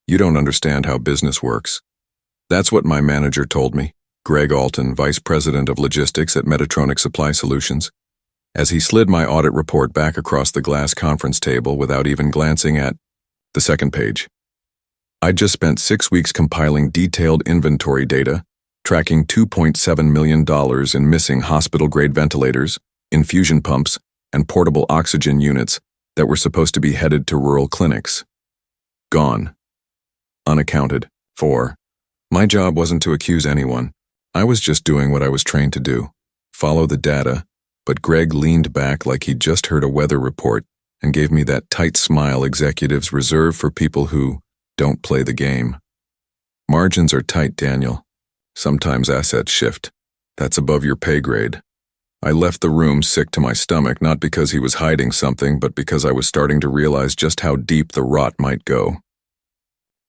You don't understand how business works. That's what my manager told me, Greg Alton, Vice President of Logistics at Metatronic Supply Solutions, as he slid my audit report back across the glass conference table without even glancing at the second page. I'd just spent 6 weeks compiling detailed inventory data, tracking $2.7 million in missing hospital-grade ventilators, infusion pumps, and portable oxygen units that were supposed to be headed to rural clinics. Gone. Unaccounted for. My job wasn't to accuse anyone. I was just doing what I was trained to do, follow the data, but Greg leaned back like he'd just heard a weather report and gave me that tight smile executives reserve for people who don't play the game. Margins are tight, Daniel. Sometimes assets shift. That's above your pay grade. I left the room sick to my stomach, not because he was hiding something, but because I was starting to realize just how deep the rot might go.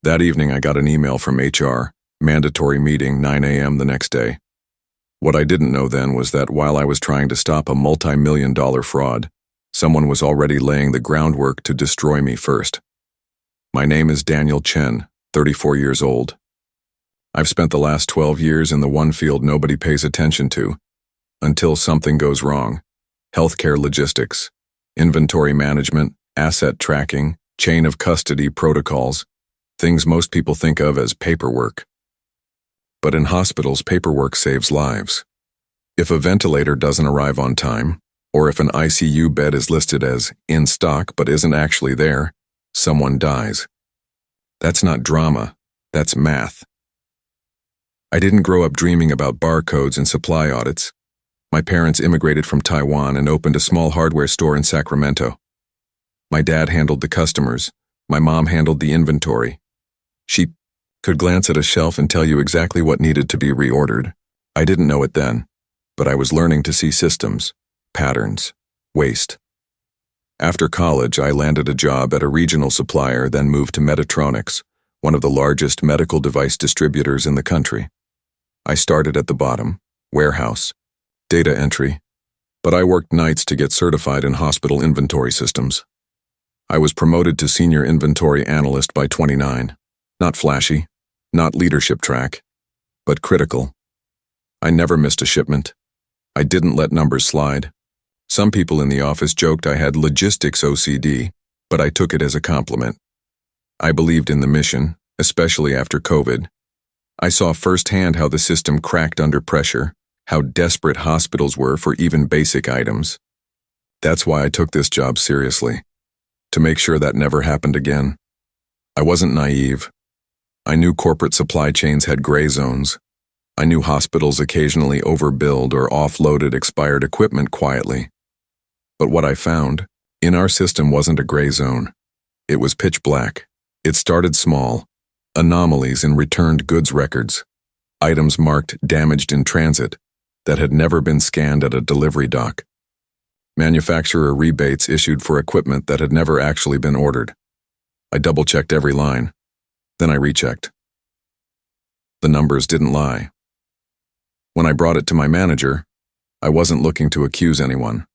That evening I got an email from HR, mandatory meeting 9 a.m. the next day. What I didn't know then was that while I was trying to stop a multi-million-dollar fraud, someone was already laying the groundwork to destroy me first. My name is Daniel Chen, 34 years old. I've spent the last 12 years in the one field nobody pays attention to, until something goes wrong. Healthcare logistics, inventory management, asset tracking, chain of custody protocols, things most people think of as paperwork. But in hospitals, paperwork saves lives. If a ventilator doesn't arrive on time, or if an ICU bed is listed as in stock but isn't actually there, someone dies. That's not drama, that's math. I didn't grow up dreaming about barcodes and supply audits. My parents immigrated from Taiwan and opened a small hardware store in Sacramento. My dad handled the customers. My mom handled the inventory. She could glance at a shelf and tell you exactly what needed to be reordered. I didn't know it then, but I was learning to see systems, patterns, waste. After college, I landed a job at a regional supplier, then moved to Metatronics, one of the largest medical device distributors in the country. I started at the bottom, warehouse, data entry, but I worked nights to get certified in hospital inventory systems. I was promoted to senior inventory analyst by 29. Not flashy, not leadership track, but critical. I never missed a shipment. I didn't let numbers slide. Some people in the office joked I had logistics OCD, but I took it as a compliment. I believed in the mission, especially after COVID. I saw firsthand how the system cracked under pressure, how desperate hospitals were for even basic items. That's why I took this job seriously, to make sure that never happened again. I wasn't naive. I knew corporate supply chains had gray zones. I knew hospitals occasionally overbilled or offloaded expired equipment quietly. But what I found, in our system, wasn't a gray zone. It was pitch black. It started small. Anomalies in returned goods records. Items marked damaged in transit that had never been scanned at a delivery dock. Manufacturer rebates issued for equipment that had never actually been ordered. I double-checked every line. Then I rechecked. The numbers didn't lie. When I brought it to my manager, I wasn't looking to accuse anyone.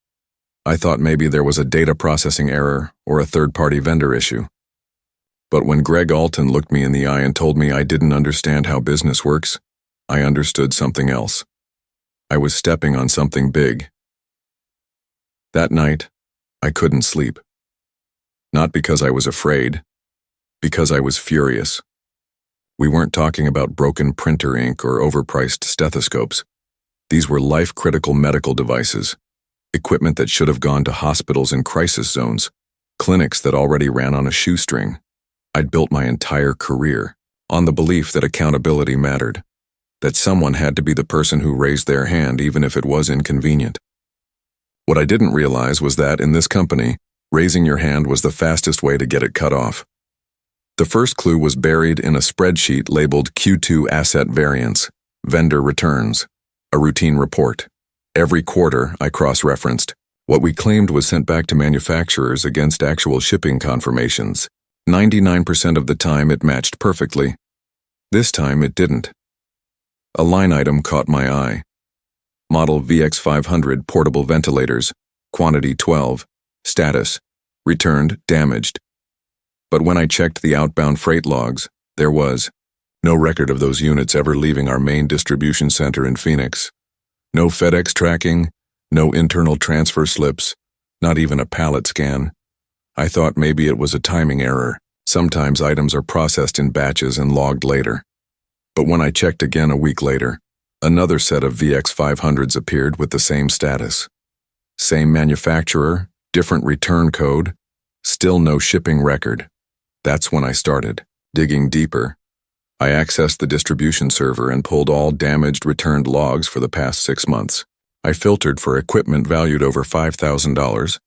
I thought maybe there was a data processing error or a third-party vendor issue. But when Greg Alton looked me in the eye and told me I didn't understand how business works, I understood something else. I was stepping on something big. That night, I couldn't sleep. Not because I was afraid, because I was furious. We weren't talking about broken printer ink or overpriced stethoscopes. These were life-critical medical devices, equipment that should have gone to hospitals in crisis zones, clinics that already ran on a shoestring. I'd built my entire career on the belief that accountability mattered, that someone had to be the person who raised their hand even if it was inconvenient. What I didn't realize was that in this company, raising your hand was the fastest way to get it cut off. The first clue was buried in a spreadsheet labeled Q2 Asset Variance, Vendor Returns, a routine report. Every quarter, I cross-referenced. What we claimed was sent back to manufacturers against actual shipping confirmations. 99% of the time it matched perfectly. This time it didn't. A line item caught my eye. Model VX500 portable ventilators, quantity 12, status, returned, damaged. But when I checked the outbound freight logs, there was no record of those units ever leaving our main distribution center in Phoenix. No FedEx tracking, no internal transfer slips, not even a pallet scan. I thought maybe it was a timing error. Sometimes items are processed in batches and logged later. But when I checked again a week later, another set of VX500s appeared with the same status. Same manufacturer, different return code, still no shipping record. That's when I started digging deeper. I accessed the distribution server and pulled all damaged returned logs for the past 6 months. I filtered for equipment valued over $5,000.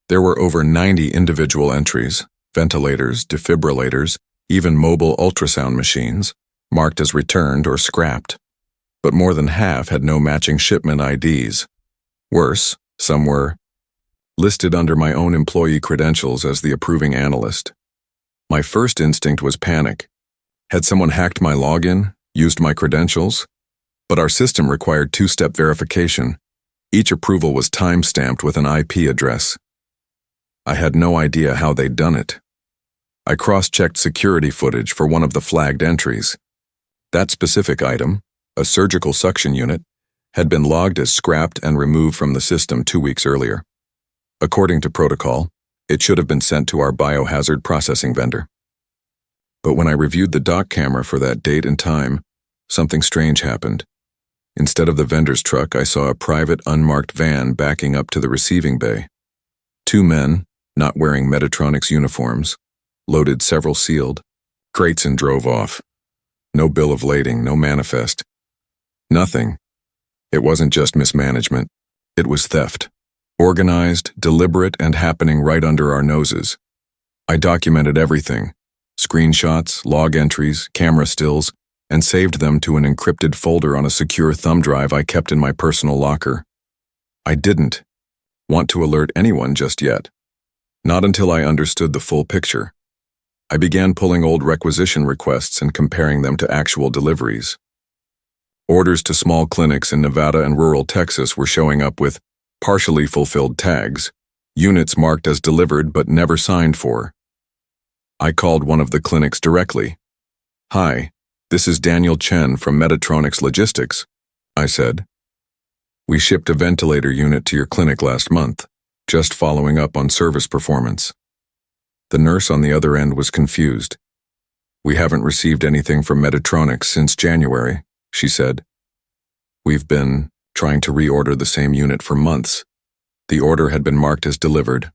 There were over 90 individual entries, ventilators, defibrillators, even mobile ultrasound machines, marked as returned or scrapped. But more than half had no matching shipment IDs. Worse, some were listed under my own employee credentials as the approving analyst. My first instinct was panic. Had someone hacked my login, used my credentials? But our system required two-step verification. Each approval was time-stamped with an IP address. I had no idea how they'd done it. I cross-checked security footage for one of the flagged entries. That specific item, a surgical suction unit, had been logged as scrapped and removed from the system 2 weeks earlier. According to protocol, it should have been sent to our biohazard processing vendor. But when I reviewed the dock camera for that date and time, something strange happened. Instead of the vendor's truck, I saw a private unmarked van backing up to the receiving bay. 2 men, not wearing Medtronics uniforms, loaded several sealed crates and drove off. No bill of lading, no manifest. Nothing. It wasn't just mismanagement. It was theft. Organized, deliberate, and happening right under our noses. I documented everything. Screenshots, log entries, camera stills, and saved them to an encrypted folder on a secure thumb drive I kept in my personal locker. I didn't want to alert anyone just yet. Not until I understood the full picture. I began pulling old requisition requests and comparing them to actual deliveries. Orders to small clinics in Nevada and rural Texas were showing up with partially fulfilled tags, units marked as delivered but never signed for. I called one of the clinics directly. "Hi, this is Daniel Chen from Medtronics Logistics," I said. "We shipped a ventilator unit to your clinic last month, just following up on service performance." The nurse on the other end was confused. "We haven't received anything from Medtronics since January," she said. "We've been trying to reorder the same unit for months. The order had been marked as delivered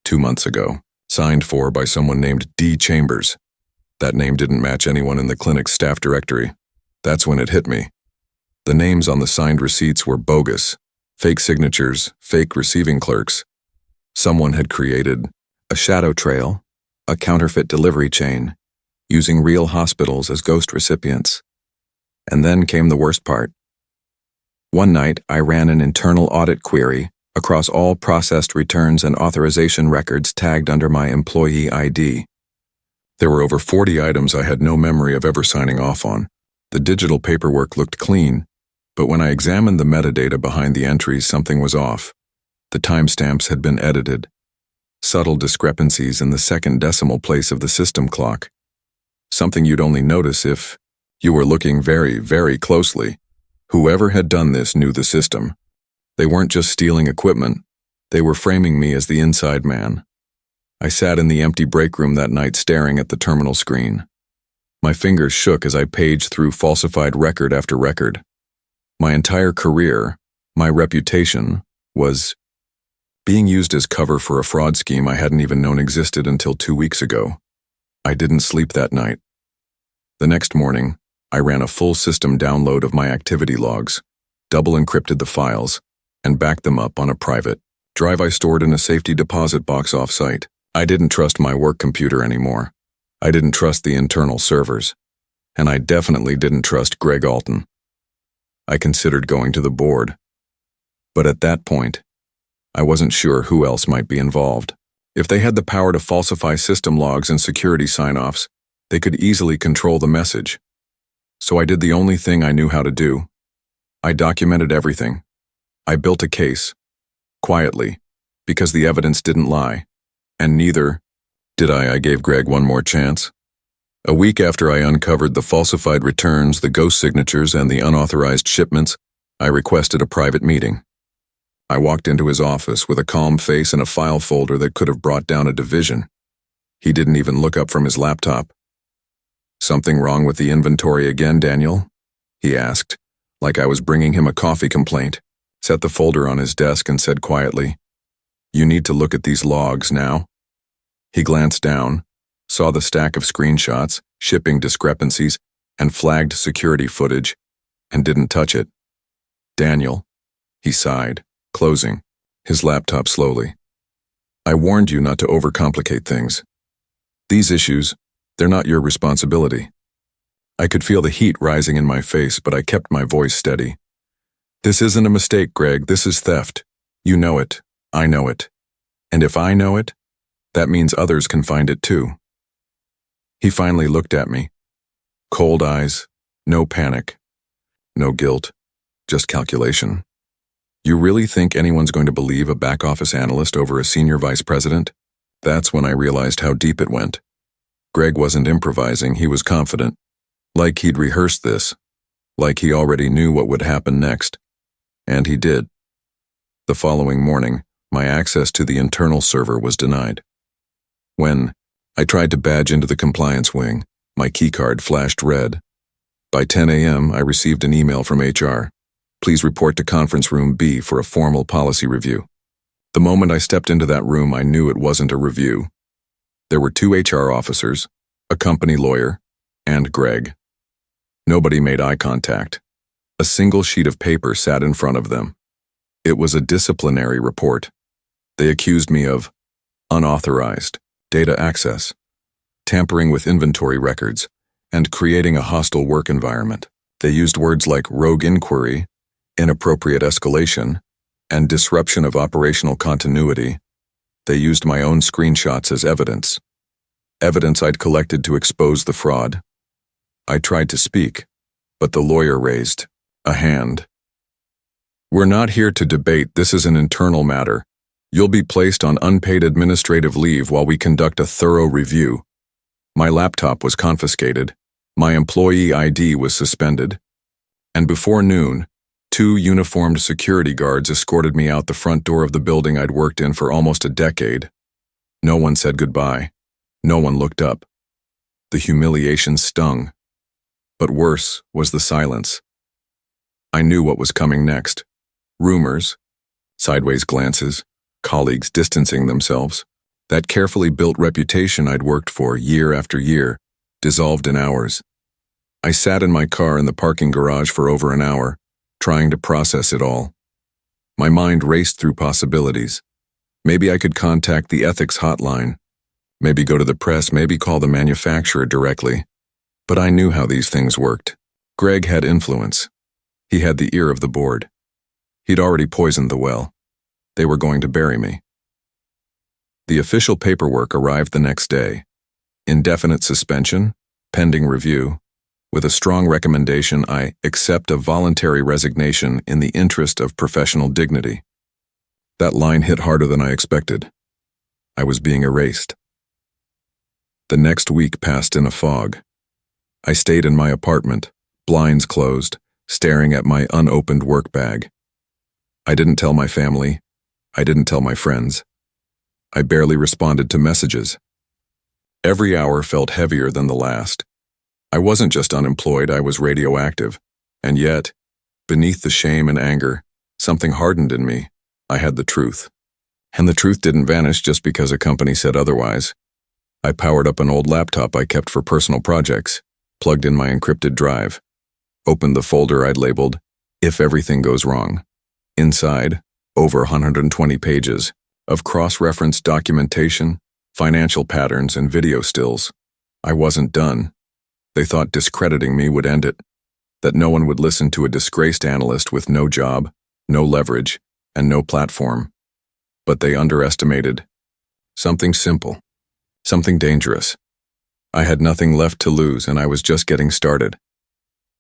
2 months ago, signed for by someone named D. Chambers. That name didn't match anyone in the clinic's staff directory. That's when it hit me. The names on the signed receipts were bogus, fake signatures, fake receiving clerks. Someone had created a shadow trail, a counterfeit delivery chain, using real hospitals as ghost recipients. And then came the worst part. One night, I ran an internal audit query across all processed returns and authorization records tagged under my employee ID. There were over 40 items I had no memory of ever signing off on. The digital paperwork looked clean, but when I examined the metadata behind the entries, something was off. The timestamps had been edited. Subtle discrepancies in the second decimal place of the system clock. Something you'd only notice if you were looking very, very closely. Whoever had done this knew the system. They weren't just stealing equipment. They were framing me as the inside man. I sat in the empty break room that night staring at the terminal screen. My fingers shook as I paged through falsified record after record. My entire career, my reputation, was being used as cover for a fraud scheme I hadn't even known existed until 2 weeks ago. I didn't sleep that night. The next morning, I ran a full system download of my activity logs, double encrypted the files, and backed them up on a private drive I stored in a safety deposit box off-site. I didn't trust my work computer anymore. I didn't trust the internal servers. And I definitely didn't trust Greg Alton. I considered going to the board. But at that point, I wasn't sure who else might be involved. If they had the power to falsify system logs and security sign-offs, they could easily control the message. So I did the only thing I knew how to do. I documented everything. I built a case, quietly, because the evidence didn't lie, and neither Did I gave Greg one more chance. A week after I uncovered the falsified returns, the ghost signatures, and the unauthorized shipments, I requested a private meeting. I walked into his office with a calm face and a file folder that could have brought down a division. He didn't even look up from his laptop. "Something wrong with the inventory again, Daniel?" he asked, like I was bringing him a coffee complaint, set the folder on his desk and said quietly, "You need to look at these logs now." He glanced down, saw the stack of screenshots, shipping discrepancies, and flagged security footage, and didn't touch it. "Daniel," he sighed, closing his laptop slowly. "I warned you not to overcomplicate things. These issues, they're not your responsibility." I could feel the heat rising in my face, but I kept my voice steady. "This isn't a mistake, Greg. This is theft. You know it. I know it. And if I know it, that means others can find it too." He finally looked at me. Cold eyes, no panic, no guilt, just calculation. "You really think anyone's going to believe a back office analyst over a senior vice president?" That's when I realized how deep it went. Greg wasn't improvising, he was confident. Like he'd rehearsed this. Like he already knew what would happen next. And he did. The following morning, my access to the internal server was denied. When I tried to badge into the compliance wing, my keycard flashed red. By 10 a.m., I received an email from HR. "Please report to conference room B for a formal policy review." The moment I stepped into that room, I knew it wasn't a review. There were 2 HR officers, a company lawyer, and Greg. Nobody made eye contact. A single sheet of paper sat in front of them. It was a disciplinary report. They accused me of unauthorized data access, tampering with inventory records, and creating a hostile work environment. They used words like rogue inquiry, inappropriate escalation, and disruption of operational continuity. They used my own screenshots as evidence. Evidence I'd collected to expose the fraud. I tried to speak, but the lawyer raised a hand. "We're not here to debate. This is an internal matter. You'll be placed on unpaid administrative leave while we conduct a thorough review." My laptop was confiscated. My employee ID was suspended. And before noon, 2 uniformed security guards escorted me out the front door of the building I'd worked in for almost a decade. No one said goodbye. No one looked up. The humiliation stung. But worse was the silence. I knew what was coming next. Rumors, sideways glances, colleagues distancing themselves. That carefully built reputation I'd worked for year after year, dissolved in hours. I sat in my car in the parking garage for over an hour, trying to process it all. My mind raced through possibilities. Maybe I could contact the ethics hotline. Maybe go to the press, maybe call the manufacturer directly. But I knew how these things worked. Greg had influence. He had the ear of the board. He'd already poisoned the well. They were going to bury me. The official paperwork arrived the next day. Indefinite suspension, pending review, with a strong recommendation I accept a voluntary resignation in the interest of professional dignity. That line hit harder than I expected. I was being erased. The next week passed in a fog. I stayed in my apartment, blinds closed, staring at my unopened work bag. I didn't tell my family. I didn't tell my friends. I barely responded to messages. Every hour felt heavier than the last. I wasn't just unemployed, I was radioactive. And yet, beneath the shame and anger, something hardened in me. I had the truth. And the truth didn't vanish just because a company said otherwise. I powered up an old laptop I kept for personal projects, plugged in my encrypted drive, opened the folder I'd labeled, "If Everything Goes Wrong." Inside, over 120 pages of cross-referenced documentation, financial patterns, and video stills. I wasn't done. They thought discrediting me would end it, that no one would listen to a disgraced analyst with no job, no leverage, and no platform. But they underestimated something simple, something dangerous. I had nothing left to lose, and I was just getting started.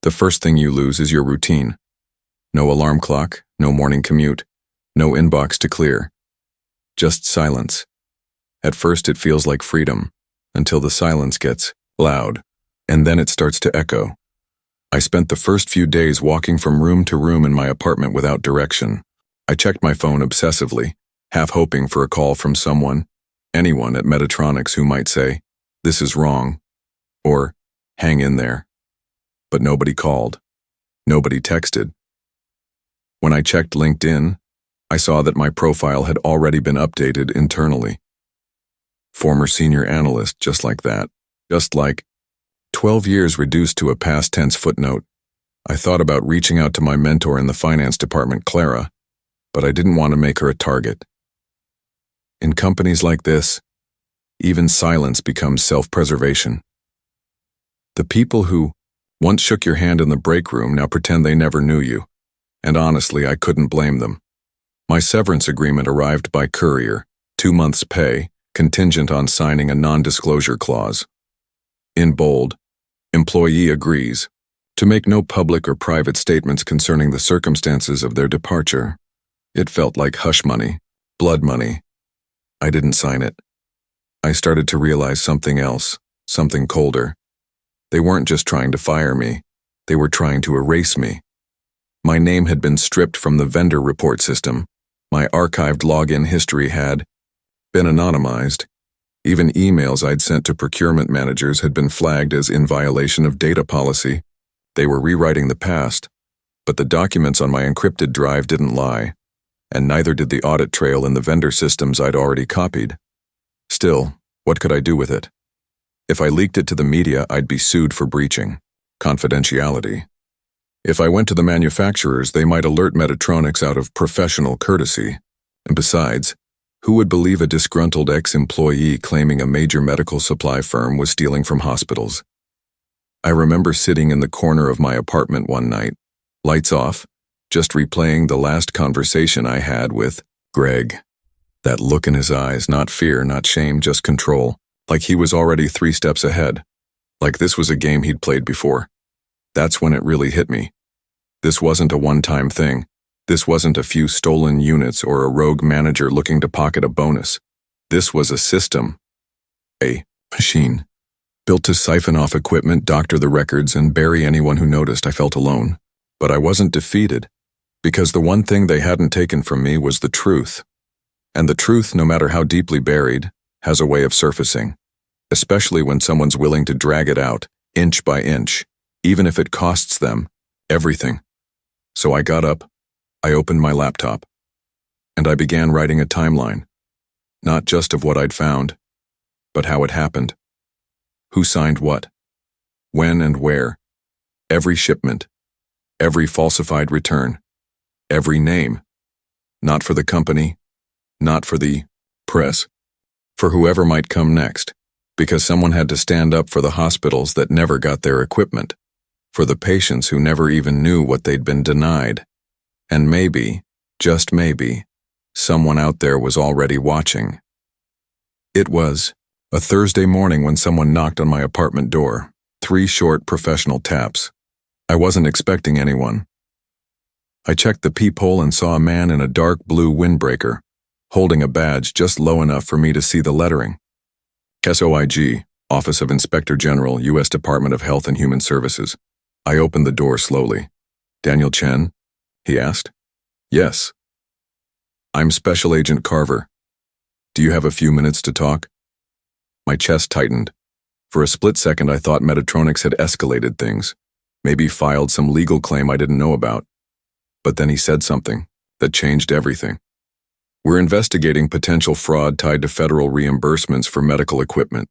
The first thing you lose is your routine. No alarm clock, no morning commute, no inbox to clear. Just silence. At first it feels like freedom, until the silence gets loud, and then it starts to echo. I spent the first few days walking from room to room in my apartment without direction. I checked my phone obsessively, half hoping for a call from someone, anyone at Metatronics who might say, "This is wrong," or "Hang in there." But nobody called. Nobody texted. When I checked LinkedIn, I saw that my profile had already been updated internally. Former senior analyst, just like that. Just like 12 years reduced to a past tense footnote. I thought about reaching out to my mentor in the finance department, Clara, but I didn't want to make her a target. In companies like this, even silence becomes self-preservation. The people who once shook your hand in the break room now pretend they never knew you, and honestly, I couldn't blame them. My severance agreement arrived by courier, 2 months' pay, contingent on signing a non-disclosure clause. In bold, employee agrees to make no public or private statements concerning the circumstances of their departure. It felt like hush money, blood money. I didn't sign it. I started to realize something else, something colder. They weren't just trying to fire me, they were trying to erase me. My name had been stripped from the vendor report system. My archived login history had been anonymized. Even emails I'd sent to procurement managers had been flagged as in violation of data policy. They were rewriting the past, but the documents on my encrypted drive didn't lie, and neither did the audit trail in the vendor systems I'd already copied. Still, what could I do with it? If I leaked it to the media, I'd be sued for breaching confidentiality. If I went to the manufacturers, they might alert Metatronics out of professional courtesy. And besides, who would believe a disgruntled ex-employee claiming a major medical supply firm was stealing from hospitals? I remember sitting in the corner of my apartment one night, lights off, just replaying the last conversation I had with Greg. That look in his eyes, not fear, not shame, just control, like he was already 3 steps ahead, like this was a game he'd played before. That's when it really hit me. This wasn't a one-time thing. This wasn't a few stolen units or a rogue manager looking to pocket a bonus. This was a system. A machine. Built to siphon off equipment, doctor the records, and bury anyone who noticed. I felt alone. But I wasn't defeated, because the one thing they hadn't taken from me was the truth. And the truth, no matter how deeply buried, has a way of surfacing, especially when someone's willing to drag it out, inch by inch, even if it costs them everything. So I got up, I opened my laptop, and I began writing a timeline, not just of what I'd found, but how it happened. Who signed what? When and where? Every shipment, every falsified return, every name. Not for the company, not for the press, for whoever might come next, because someone had to stand up for the hospitals that never got their equipment, for the patients who never even knew what they'd been denied. And maybe, just maybe, someone out there was already watching. It was a Thursday morning when someone knocked on my apartment door, 3 short professional taps. I wasn't expecting anyone. I checked the peephole and saw a man in a dark blue windbreaker, holding a badge just low enough for me to see the lettering. SOIG, Office of Inspector General, U.S. Department of Health and Human Services. I opened the door slowly. "Daniel Chen?" he asked. "Yes." "I'm Special Agent Carver. Do you have a few minutes to talk?" My chest tightened. For a split second I thought Metatronics had escalated things, maybe filed some legal claim I didn't know about. But then he said something that changed everything. "We're investigating potential fraud tied to federal reimbursements for medical equipment.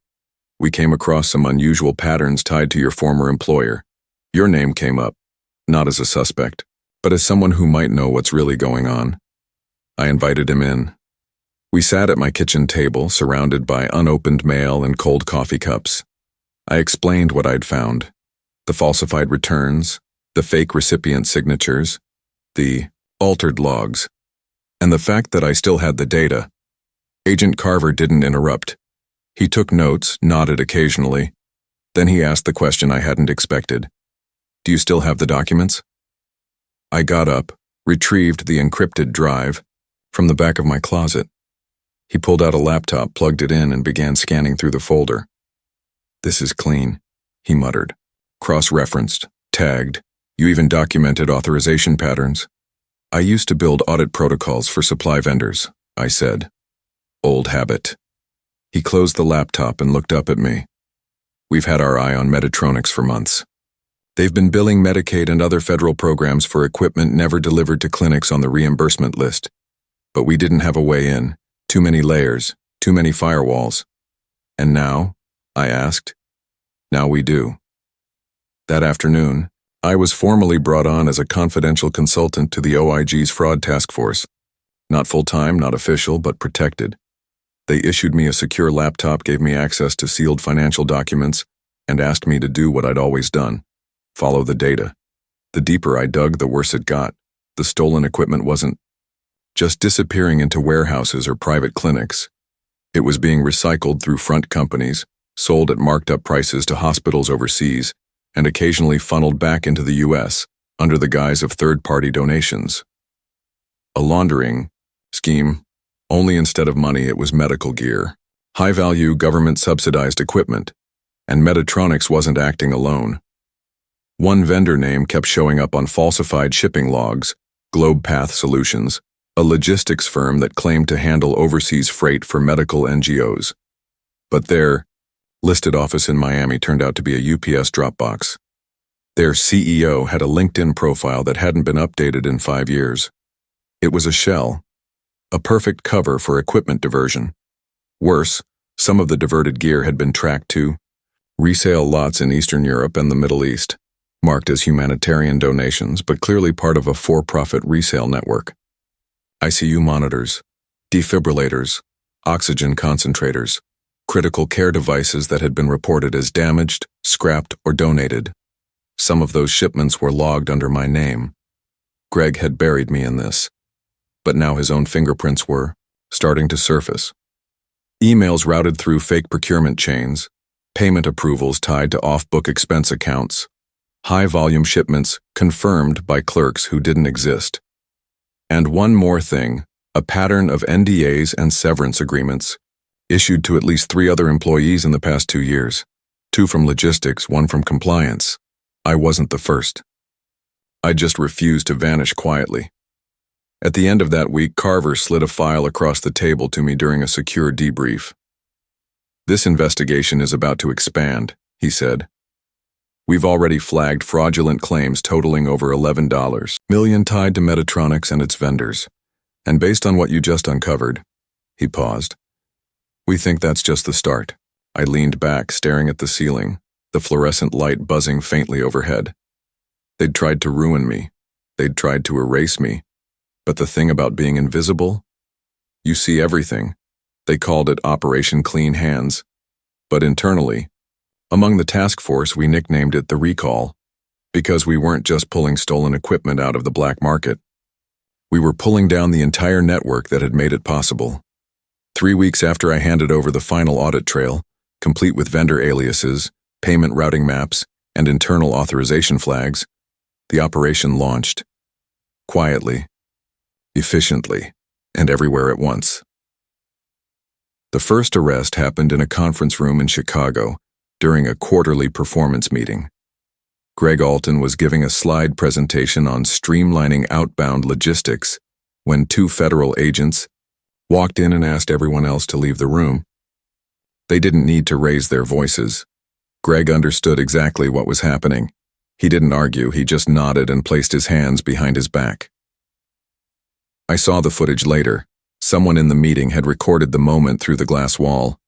We came across some unusual patterns tied to your former employer. Your name came up, not as a suspect, but as someone who might know what's really going on." I invited him in. We sat at my kitchen table, surrounded by unopened mail and cold coffee cups. I explained what I'd found: the falsified returns, the fake recipient signatures, the altered logs, and the fact that I still had the data. Agent Carver didn't interrupt. He took notes, nodded occasionally. Then he asked the question I hadn't expected. "Do you still have the documents?" I got up, retrieved the encrypted drive from the back of my closet. He pulled out a laptop, plugged it in, and began scanning through the folder. "This is clean," he muttered. "Cross-referenced, tagged. You even documented authorization patterns." "I used to build audit protocols for supply vendors," I said. "Old habit." He closed the laptop and looked up at me. "We've had our eye on Meditronics for months. They've been billing Medicaid and other federal programs for equipment never delivered to clinics on the reimbursement list. But we didn't have a way in. Too many layers, too many firewalls." "And now?" I asked. "Now we do." That afternoon, I was formally brought on as a confidential consultant to the OIG's fraud task force. Not full-time, not official, but protected. They issued me a secure laptop, gave me access to sealed financial documents, and asked me to do what I'd always done: follow the data. The deeper I dug, the worse it got. The stolen equipment wasn't just disappearing into warehouses or private clinics. It was being recycled through front companies, sold at marked-up prices to hospitals overseas, and occasionally funneled back into the U.S. under the guise of third-party donations. A laundering scheme, only instead of money it was medical gear, high-value government-subsidized equipment, and Meditronics wasn't acting alone. One vendor name kept showing up on falsified shipping logs: Globe Path Solutions, a logistics firm that claimed to handle overseas freight for medical NGOs. But their listed office in Miami turned out to be a UPS drop box. Their CEO had a LinkedIn profile that hadn't been updated in 5 years. It was a shell, a perfect cover for equipment diversion. Worse, some of the diverted gear had been tracked to resale lots in Eastern Europe and the Middle East, marked as humanitarian donations, but clearly part of a for-profit resale network. ICU monitors, defibrillators, oxygen concentrators, critical care devices that had been reported as damaged, scrapped, or donated. Some of those shipments were logged under my name. Greg had buried me in this, but now his own fingerprints were starting to surface. Emails routed through fake procurement chains, payment approvals tied to off-book expense accounts, high-volume shipments confirmed by clerks who didn't exist. And one more thing, a pattern of NDAs and severance agreements, issued to at least 3 other employees in the past 2 years. 2 from logistics, 1 from compliance. I wasn't the first. I just refused to vanish quietly. At the end of that week, Carver slid a file across the table to me during a secure debrief. "This investigation is about to expand," he said. "We've already flagged fraudulent claims totaling over $11 million tied to Meditronics and its vendors. And based on what you just uncovered," he paused, "we think that's just the start." I leaned back, staring at the ceiling, the fluorescent light buzzing faintly overhead. They'd tried to ruin me. They'd tried to erase me. But the thing about being invisible? You see everything. They called it Operation Clean Hands. But internally, among the task force, we nicknamed it the Recall, because we weren't just pulling stolen equipment out of the black market. We were pulling down the entire network that had made it possible. 3 weeks after I handed over the final audit trail, complete with vendor aliases, payment routing maps, and internal authorization flags, the operation launched. Quietly, efficiently, and everywhere at once. The first arrest happened in a conference room in Chicago during a quarterly performance meeting. Greg Alton was giving a slide presentation on streamlining outbound logistics when 2 federal agents walked in and asked everyone else to leave the room. They didn't need to raise their voices. Greg understood exactly what was happening. He didn't argue, he just nodded and placed his hands behind his back. I saw the footage later. Someone in the meeting had recorded the moment through the glass wall.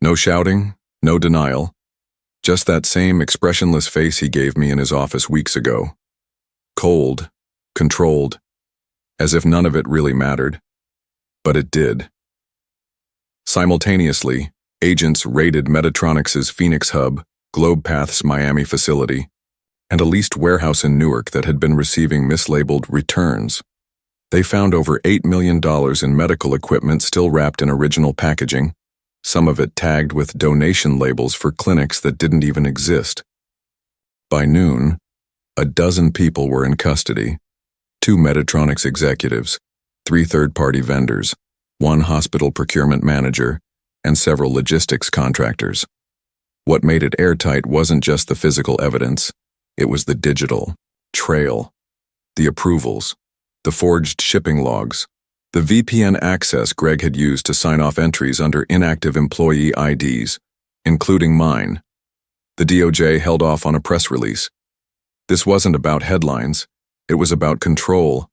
No shouting, no denial. Just that same expressionless face he gave me in his office weeks ago. Cold, controlled, as if none of it really mattered. But it did. Simultaneously, agents raided Meditronics' Phoenix hub, Globe Path's Miami facility, and a leased warehouse in Newark that had been receiving mislabeled returns. They found over $8 million in medical equipment still wrapped in original packaging, some of it tagged with donation labels for clinics that didn't even exist. By noon, a dozen people were in custody: 2 Meditronics executives, 3 third-party vendors, one hospital procurement manager, and several logistics contractors. What made it airtight wasn't just the physical evidence, it was the digital trail, the approvals, the forged shipping logs, the VPN access Greg had used to sign off entries under inactive employee IDs, including mine. The DOJ held off on a press release. This wasn't about headlines, it was about control,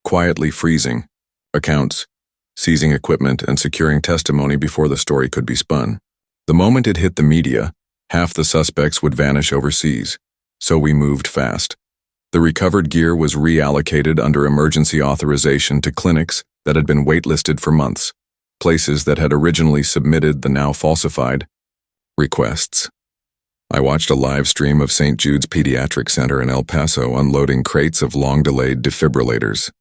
quietly freezing accounts, seizing equipment, and securing testimony before the story could be spun. The moment it hit the media, half the suspects would vanish overseas, so we moved fast. The recovered gear was reallocated under emergency authorization to clinics that had been waitlisted for months, places that had originally submitted the now falsified requests. I watched a live stream of St. Jude's Pediatric Center in El Paso unloading crates of long-delayed defibrillators.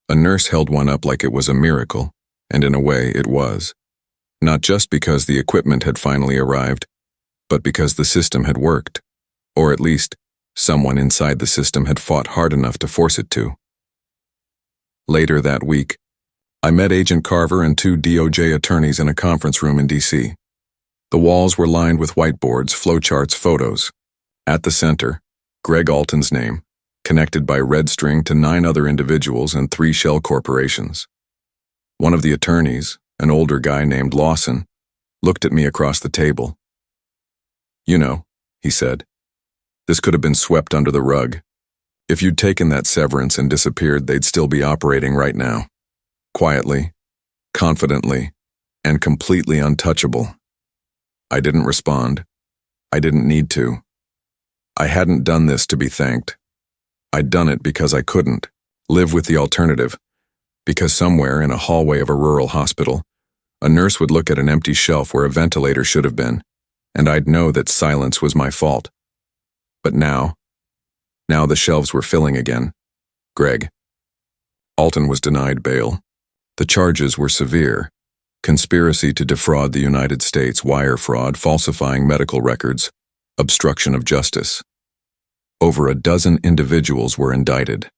A nurse held one up like it was a miracle, and in a way it was. Not just because the equipment had finally arrived, but because the system had worked, or at least, someone inside the system had fought hard enough to force it to. Later that week, I met Agent Carver and two DOJ attorneys in a conference room in D.C. The walls were lined with whiteboards, flowcharts, photos. At the center, Greg Alton's name, connected by red string to 9 other individuals and 3 shell corporations. One of the attorneys, an older guy named Lawson, looked at me across the table. "You know," he said, "this could have been swept under the rug. If you'd taken that severance and disappeared, they'd still be operating right now. Quietly, confidently, and completely untouchable." I didn't respond. I didn't need to. I hadn't done this to be thanked. I'd done it because I couldn't live with the alternative, because somewhere in a hallway of a rural hospital, a nurse would look at an empty shelf where a ventilator should have been, and I'd know that silence was my fault. But now the shelves were filling again. Greg Alton was denied bail. The charges were severe: conspiracy to defraud the United States, wire fraud, falsifying medical records, obstruction of justice. Over a dozen individuals were indicted,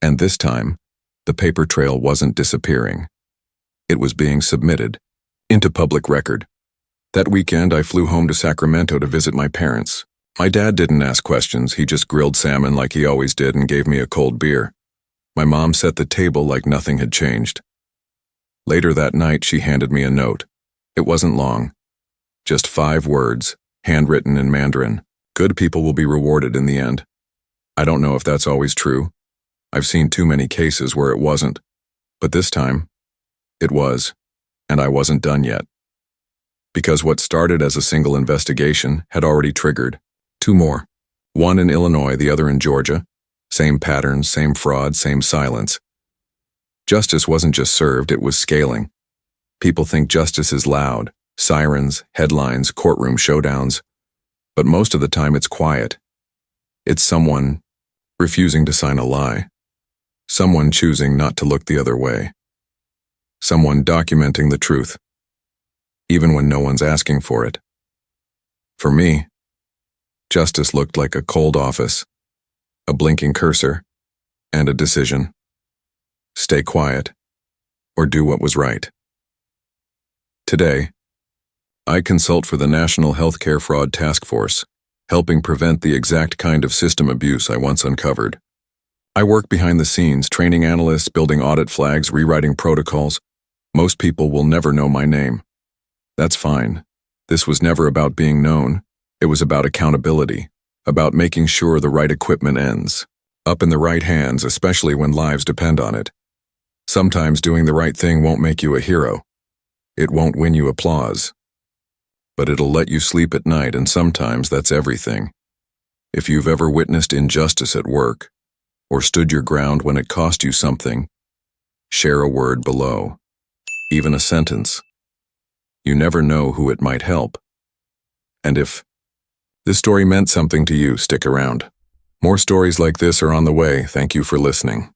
and this time, the paper trail wasn't disappearing. It was being submitted into public record. That weekend, I flew home to Sacramento to visit my parents. My dad didn't ask questions, he just grilled salmon like he always did and gave me a cold beer. My mom set the table like nothing had changed. Later that night, she handed me a note. It wasn't long. Just 5 words, handwritten in Mandarin. Good people will be rewarded in the end. I don't know if that's always true. I've seen too many cases where it wasn't. But this time, it was, and I wasn't done yet. Because what started as a single investigation had already triggered 2 more. One in Illinois, the other in Georgia. Same patterns, same fraud, same silence. Justice wasn't just served, it was scaling. People think justice is loud, sirens, headlines, courtroom showdowns. But most of the time it's quiet. It's someone refusing to sign a lie. Someone choosing not to look the other way. Someone documenting the truth, even when no one's asking for it. For me, justice looked like a cold office, a blinking cursor, and a decision. Stay quiet, or do what was right. Today, I consult for the National Healthcare Fraud Task Force, helping prevent the exact kind of system abuse I once uncovered. I work behind the scenes, training analysts, building audit flags, rewriting protocols. Most people will never know my name. That's fine. This was never about being known. It was about accountability, about making sure the right equipment ends up in the right hands, especially when lives depend on it. Sometimes doing the right thing won't make you a hero. It won't win you applause. But it'll let you sleep at night, and sometimes that's everything. If you've ever witnessed injustice at work, or stood your ground when it cost you something, share a word below. Even a sentence. You never know who it might help. And if this story meant something to you, stick around. More stories like this are on the way. Thank you for listening.